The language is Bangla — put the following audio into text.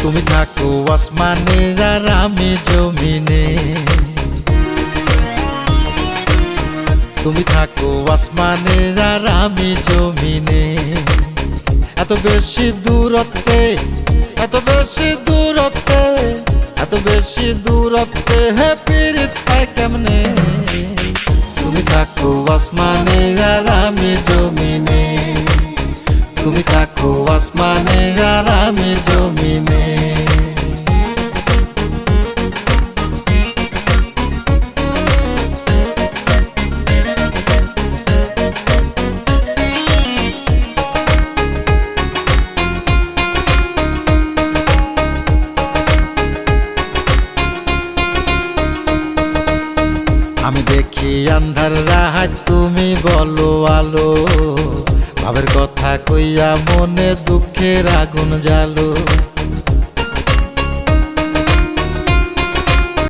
তুমি থাকো আসমানে আর আমি জমিনে, তুমি থাকো আসমানে আর আমি জমিনে। এত বেশি দূরত্বে, এত বেশি দূরত্বে, এত বেশি দূরত্বে হে পীড়িত পাই কেমনে। তুমি থাকো আসমানে আর আমি জমিনে, তুমি থাকো আসমানে আর আমি জমিনে। আমি দেখি আন্ধার রাত, তুমি বলো আলো, ভাবের কথা কইয়া মনে দুঃখের আগুন জ্বালো।